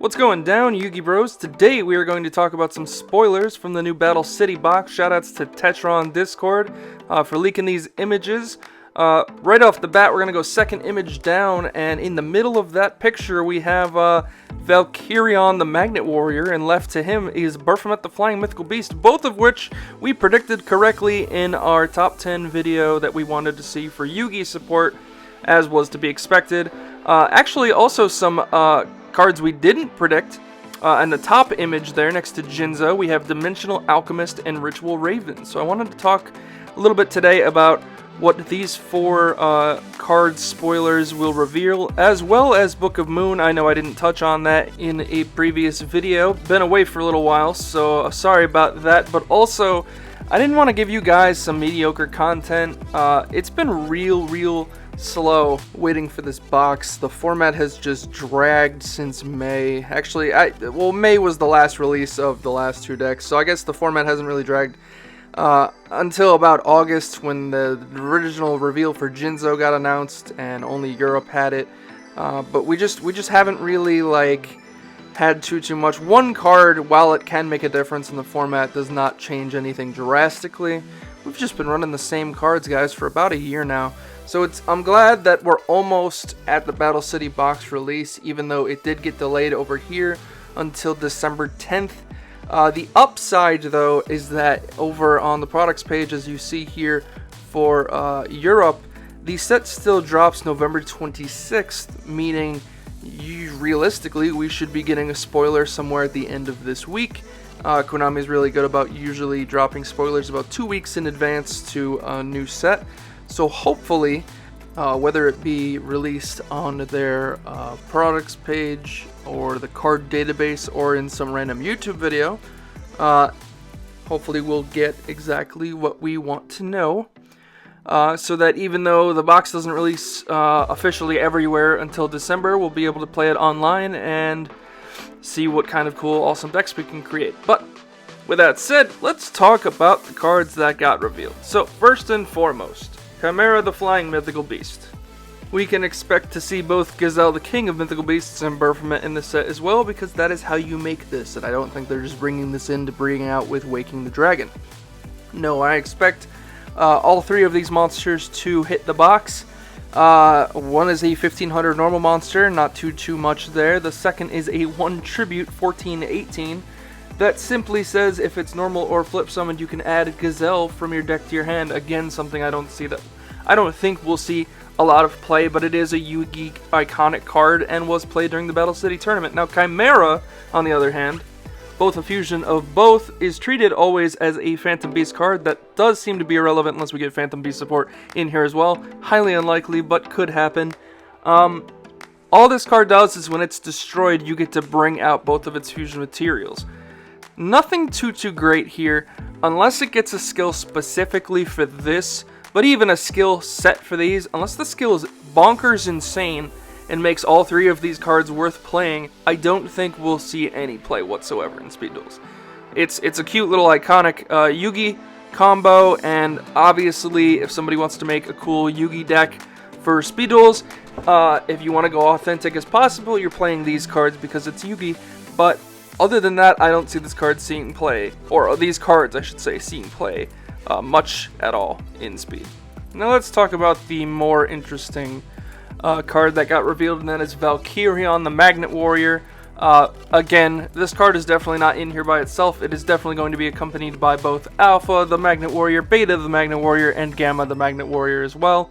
What's going down, Yugi Bros? Today we are going to talk about some spoilers from the new Battle City box. Shoutouts to Tetron Discord for leaking these images. Right off the bat, we're going to go second image down, and in the middle of that picture we have Valkyrie the Magnet Warrior, and left to him is Baphomet the Flying Mythical Beast, both of which we predicted correctly in our top 10 video that we wanted to see for Yugi support, as was to be expected. Actually, also some cards we didn't predict. And the top image there next to Jinzo, we have Dimensional Alchemist and Ritual Raven. So I wanted to talk a little bit today about what these four card spoilers will reveal, as well as Book of Moon. I know I didn't touch on that in a previous video. Been away for a little while, so sorry about that. But also, I didn't want to give you guys some mediocre content. It's been real slow waiting for this box. The format has just dragged since May. Actually, May was the last release of the last two decks, so I guess the format hasn't really dragged until about August, when the original reveal for Jinzo got announced and only Europe had it. But we just haven't really had too much. One card, while it can make a difference in the format, does not change anything drastically. We've just been running the same cards, guys, for about a year now. So I'm glad that we're almost at the Battle City box release, even though it did get delayed over here until December 10th. The upside, though, is that over on the products page, as you see here for Europe, the set still drops November 26th, meaning realistically we should be getting a spoiler somewhere at the end of this week. Konami is really good about usually dropping spoilers about 2 weeks in advance to a new set. So hopefully, whether it be released on their products page or the card database or in some random YouTube video, hopefully we'll get exactly what we want to know. So that even though the box doesn't release officially everywhere until December, we'll be able to play it online and see what kind of cool, awesome decks we can create. But with that said, let's talk about the cards that got revealed. So first and foremost, Chimaera the Flying Mythical Beast. We can expect to see both Gazelle the King of Mythical Beasts and Baphomet in the set as well, because that is how you make this, and I don't think they're just bringing this in to bring out with Waking the Dragon. No, I expect all three of these monsters to hit the box. One is a 1500 normal monster, not too much there. The second is a 1 tribute, 1418. That simply says if it's normal or flip summoned, you can add Gazelle from your deck to your hand. Again, something I don't think we'll see a lot of play, but it is a Yugi iconic card and was played during the Battle City tournament. Now, Chimaera, on the other hand, both a fusion of both, is treated always as a Phantom Beast card. That does seem to be irrelevant unless we get Phantom Beast support in here as well. Highly unlikely, but could happen. All this card does is when it's destroyed, you get to bring out both of its fusion materials. Nothing too great here, unless it gets a skill specifically for this, but even a skill set for these, unless the skill is bonkers insane and makes all three of these cards worth playing, I don't think we'll see any play whatsoever in Speed Duels. It's a cute little iconic Yugi combo, and obviously if somebody wants to make a cool Yugi deck for Speed Duels, if you want to go authentic as possible, you're playing these cards because it's Yugi, but other than that, I don't see this card seeing play, or these cards, I should say, seeing play much at all in Speed. Now let's talk about the more interesting card that got revealed, and that is Valkyrie the Magnet Warrior. Again, this card is definitely not in here by itself. It is definitely going to be accompanied by both Alpha the Magnet Warrior, Beta the Magnet Warrior, and Gamma the Magnet Warrior as well.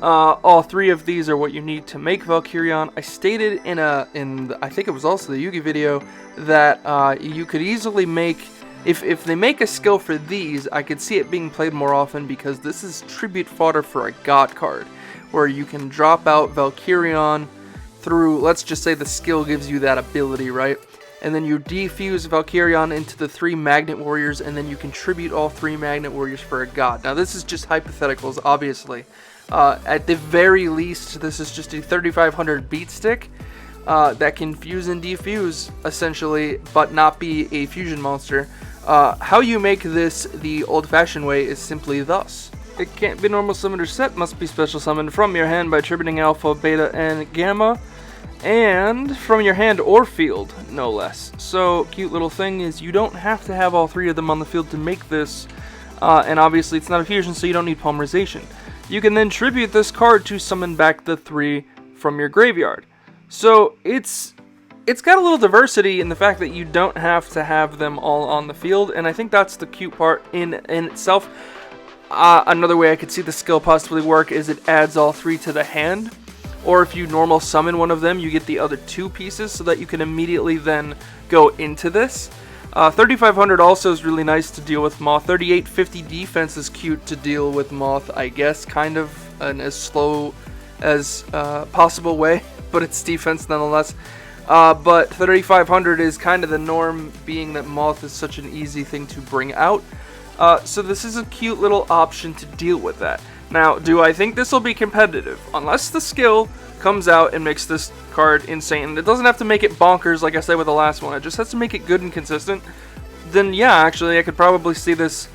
All three of these are what you need to make Valkyrie. I stated I think it was also the Yugi video, that you could easily make, if they make a skill for these, I could see it being played more often, because this is tribute fodder for a God card, where you can drop out Valkyrie through, let's just say the skill gives you that ability, right? And then you defuse Valkyrie into the 3 Magnet Warriors, and then you can tribute all 3 Magnet Warriors for a God. Now this is just hypotheticals, obviously. At the very least, this is just a 3500 beat stick that can fuse and defuse, essentially, but not be a fusion monster. How you make this the old-fashioned way is simply thus. It can't be normal summoned or set, must be special summoned from your hand by tributing Alpha, Beta, and Gamma. and from your hand or field, no less. So, cute little thing is you don't have to have all 3 of them on the field to make this, and obviously it's not a fusion, so you don't need polymerization. You can then tribute this card to summon back the 3 from your graveyard. So, it's got a little diversity in the fact that you don't have to have them all on the field, and I think that's the cute part in itself. Another way I could see the skill possibly work is it adds all 3 to the hand, or if you normal summon one of them, you get the other 2 pieces so that you can immediately then go into this. 3500 also is really nice to deal with Moth. 3850 defense is cute to deal with Moth, I guess, kind of in as slow as possible way, but it's defense nonetheless. But 3500 is kind of the norm, being that Moth is such an easy thing to bring out. So this is a cute little option to deal with that. Now, do I think this will be competitive? Unless the skill comes out and makes this card insane. It doesn't have to make it bonkers like I said with the last one. It just has to make it good and consistent. Then yeah, actually, I could probably see this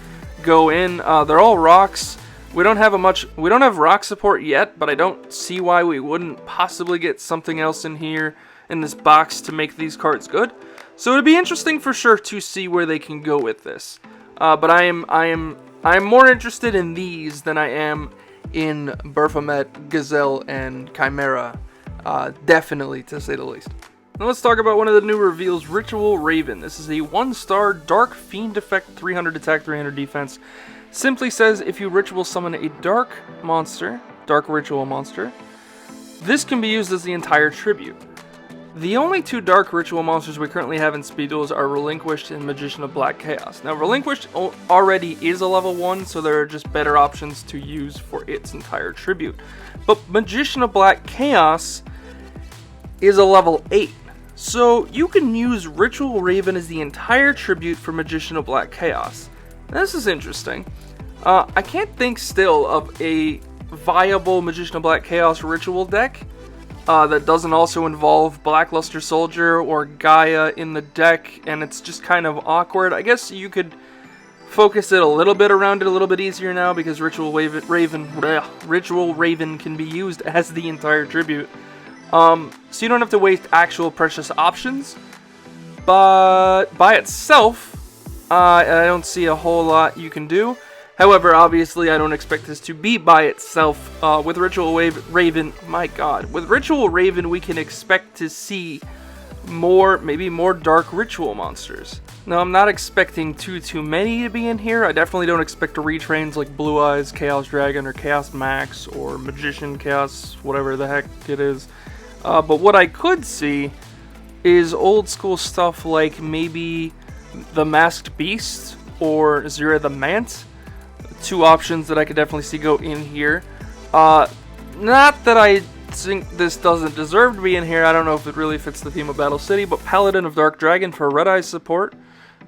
go in. They're all rocks. We don't have rock support yet, but I don't see why we wouldn't possibly get something else in here in this box to make these cards good. So it'd be interesting for sure to see where they can go with this. But I'm more interested in these than I am in Baphomet, Gazelle, and Chimaera. Definitely, to say the least. Now let's talk about one of the new reveals, Ritual Raven. This is a 1-star Dark Fiend effect, 300 attack, 300 defense. Simply says if you ritual summon a dark ritual monster, this can be used as the entire tribute. The only 2 dark ritual monsters we currently have in Speed Duels are Relinquished and Magician of Black Chaos. Now, Relinquished already is a level 1, so there are just better options to use for its entire tribute. But Magician of Black Chaos is a level 8, so you can use Ritual Raven as the entire tribute for Magician of Black Chaos. Now, this is interesting. I can't think still of a viable Magician of Black Chaos ritual deck that doesn't also involve Blackluster Soldier or Gaia in the deck, and it's just kind of awkward. I guess you could focus it a little bit around it a little bit easier now because Ritual Raven can be used as the entire tribute. So you don't have to waste actual precious options, but by itself, I don't see a whole lot you can do. However, obviously, I don't expect this to be by itself. With Ritual Raven, my god. With Ritual Raven, we can expect to see maybe more dark ritual monsters. Now, I'm not expecting too many to be in here. I definitely don't expect retrains like Blue Eyes, Chaos Dragon, or Chaos Max, or Magician Chaos, whatever the heck it is. But what I could see is old school stuff like maybe the Masked Beast or Zira the Mant. 2 options that I could definitely see go in here. Not that I think this doesn't deserve to be in here. I don't know if it really fits the theme of Battle City, but Paladin of Dark Dragon for Red Eye support.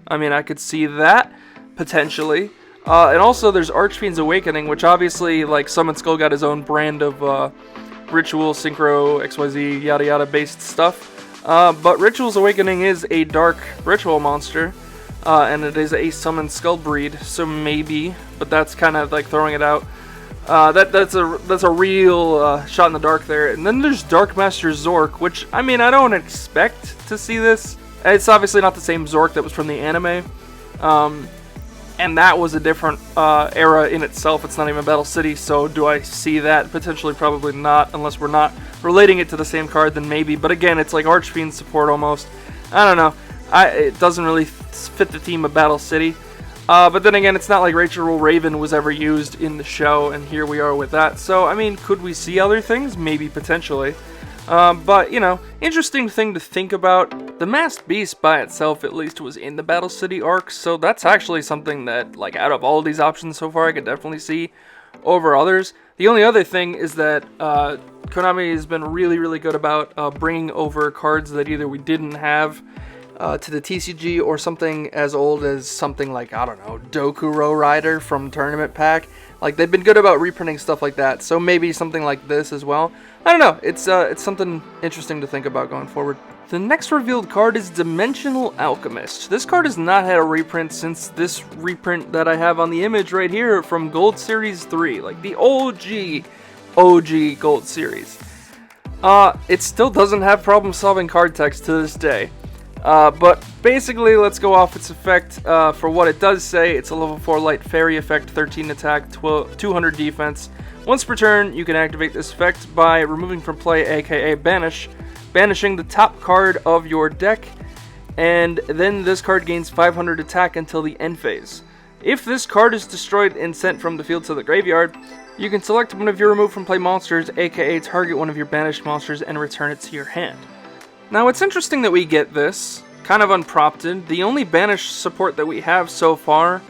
I mean, I could see that, potentially. And also, there's Archfiend's Awakening, which obviously, like, Summon Skull got his own brand of ritual, synchro, XYZ, yada yada based stuff. But Ritual's Awakening is a dark ritual monster. And it is a Summon Skull breed, so maybe, but that's kind of like throwing it out. That's a real shot in the dark there. And then there's Dark Master Zork, which, I mean, I don't expect to see this. It's obviously not the same Zork that was from the anime. And that was a different era in itself. It's not even Battle City, so do I see that? Potentially, probably not, unless we're not relating it to the same card, then maybe. But again, it's like Archfiend support almost. I don't know. It doesn't really fit the theme of Battle City. But then again, it's not like Ritual Raven was ever used in the show, and here we are with that. So, I mean, could we see other things? Maybe, potentially. But, you know, interesting thing to think about. The Masked Beast by itself, at least, was in the Battle City arc, so that's actually something that, like, out of all of these options so far, I could definitely see over others. The only other thing is that Konami has been really good about bringing over cards that either we didn't have to the TCG, or something as old as something like, I don't know, Dokuro Rider from Tournament Pack. Like, they've been good about reprinting stuff like that, so maybe something like this as well. I don't know, it's something interesting to think about going forward. The next revealed card is Dimensional Alchemist. This card has not had a reprint since this reprint that I have on the image right here from Gold Series 3, like the OG Gold Series. It still doesn't have problem-solving card text to this day. But basically, let's go off its effect. For what it does say, it's a level 4 light fairy effect, 13 attack, 200 defense. Once per turn, you can activate this effect by removing from play, aka banishing the top card of your deck, and then this card gains 500 attack until the end phase. If this card is destroyed and sent from the field to the graveyard, you can select one of your removed from play monsters, aka target one of your banished monsters, and return it to your hand. Now, it's interesting that we get this, kind of unprompted. The only banished support that we have so far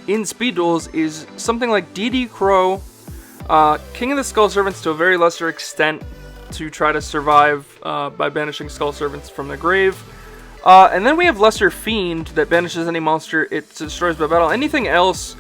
in Speed Duels is something like DD Crow, King of the Skull Servants to a very lesser extent to try to survive by banishing Skull Servants from the grave. And then we have Lesser Fiend that banishes any monster it destroys by battle. Anything else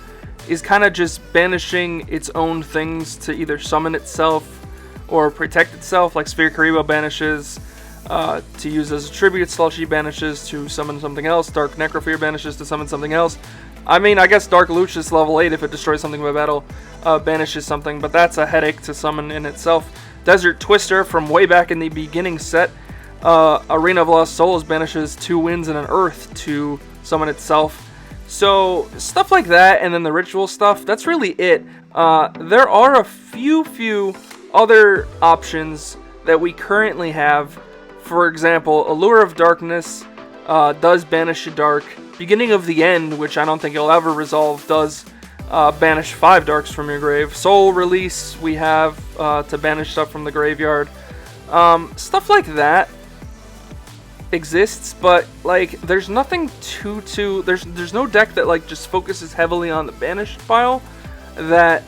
is kind of just banishing its own things to either summon itself or protect itself, like Sphere Karibo banishes to use as a tribute, Slushy banishes to summon something else, Dark Necrofear banishes to summon something else. I mean, I guess Dark Lucius level 8, if it destroys something by battle, banishes something, but that's a headache to summon in itself. Desert Twister from way back in the beginning set, Arena of Lost Souls banishes 2 winds and an earth to summon itself. So, stuff like that, and then the ritual stuff, that's really it. There are a few other options that we currently have. For example, Allure of Darkness does banish a dark. Beginning of the End, which I don't think it'll ever resolve, does banish 5 darks from your grave. Soul Release we have to banish stuff from the graveyard. Stuff like that exists, but like there's nothing there's no deck that like just focuses heavily on the banished file that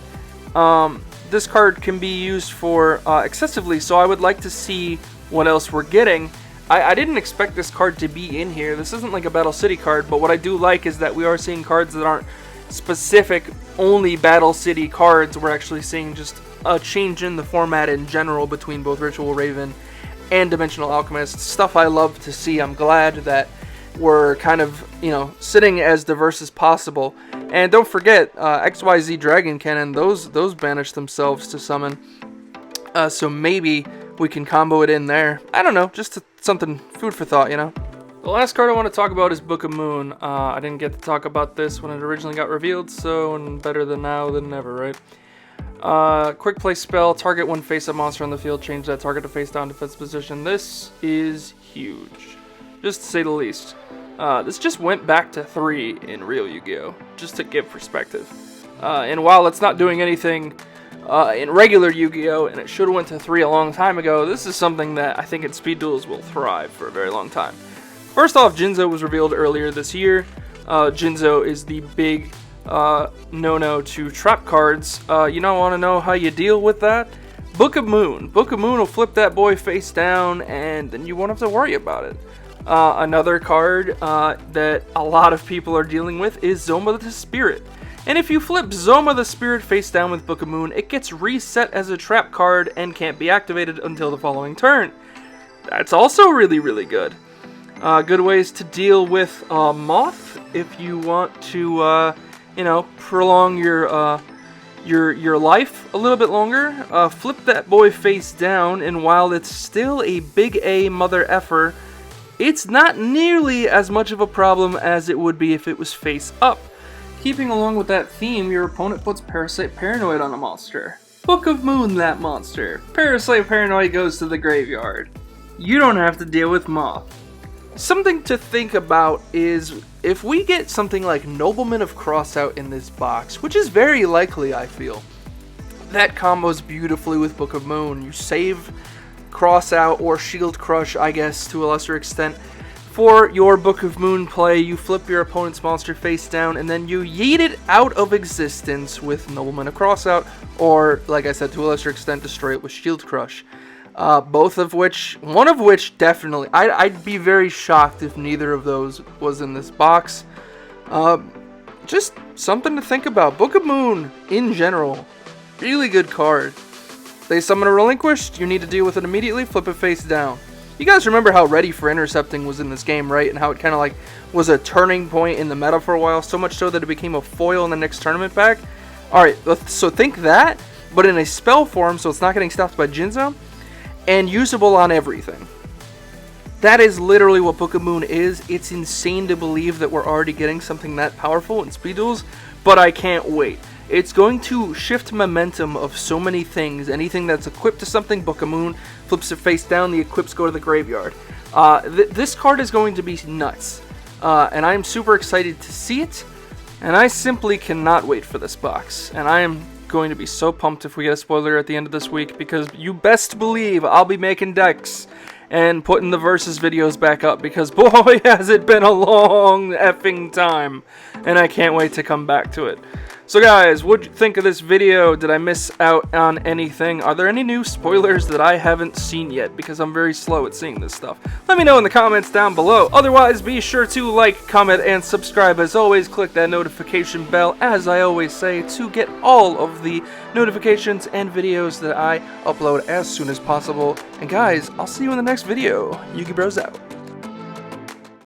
this card can be used for excessively, so I would like to see what else we're getting. I didn't expect this card to be in here. This isn't like a Battle City card, but what I do like is that we are seeing cards that aren't specific only Battle City cards. We're actually seeing just a change in the format in general between both Ritual Raven and Dimensional Alchemist. Stuff I love to see. I'm glad that we're kind of, sitting as diverse as possible. And don't forget, XYZ Dragon Cannon, those banish themselves to summon. So maybe we can combo it in there. I don't know, just something, food for thought, The last card I want to talk about is Book of Moon. I didn't get to talk about this when it originally got revealed, so better than now than never, right? Quick play spell, target one face-up monster on the field, change that target to face-down defense position. This is huge, just to say the least. This just went back to 3 in real Yu-Gi-Oh!, just to give perspective. And while it's not doing anything in regular Yu-Gi-Oh! And it should have went to 3 a long time ago, this is something that I think in Speed Duels will thrive for a very long time. First off, Jinzo was revealed earlier this year. Jinzo is the big no-no to trap cards. You don't want to know how you deal with that? Book of Moon. Book of Moon will flip that boy face down, and then you won't have to worry about it. Another card that a lot of people are dealing with is Zoma the Spirit. And if you flip Zoma the Spirit face down with Book of Moon, it gets reset as a trap card and can't be activated until the following turn. That's also really, really good. Good ways to deal with Moth if you want to, prolong your life a little bit longer. Flip that boy face down, and while it's still a big A mother effer, it's not nearly as much of a problem as it would be if it was face up. Keeping along with that theme, your opponent puts Parasite Paranoid on a monster. Book of Moon that monster. Parasite Paranoid goes to the graveyard. You don't have to deal with Moth. Something to think about is if we get something like Nobleman of Crossout in this box, which is very likely, I feel, that combos beautifully with Book of Moon. You save Crossout or Shield Crush, I guess, to a lesser extent. For your Book of Moon play, you flip your opponent's monster face down, and then you yeet it out of existence with Nobleman of Crossout, or, like I said, to a lesser extent, destroy it with Shield Crush. One of which definitely, I'd be very shocked if neither of those was in this box. Just something to think about. Book of Moon, in general, really good card. They summon a Relinquished, you need to deal with it immediately, flip it face down. You guys remember how Ready for Intercepting was in this game, right? And how it kind of like was a turning point in the meta for a while, so much so that it became a foil in the next tournament pack. Alright, so think that, but in a spell form, so it's not getting stopped by Jinzo. and usable on everything. That is literally what Book of Moon is. It's insane to believe that we're already getting something that powerful in Speed Duels, but I can't wait. It's going to shift momentum of so many things. Anything that's equipped to something, Book of Moon flips it face down, the equips go to the graveyard. This card is going to be nuts, and I'm super excited to see it, and I simply cannot wait for this box. And I am going to be so pumped if we get a spoiler at the end of this week, because you best believe I'll be making decks and putting the versus videos back up, because boy has it been a long effing time, and I can't wait to come back to it. So guys, what'd you think of this video? Did I miss out on anything? Are there any new spoilers that I haven't seen yet? Because I'm very slow at seeing this stuff. Let me know in the comments down below. Otherwise, be sure to like, comment, and subscribe. As always, click that notification bell, as I always say, to get all of the notifications and videos that I upload as soon as possible. And guys, I'll see you in the next video. Yugi Bros out.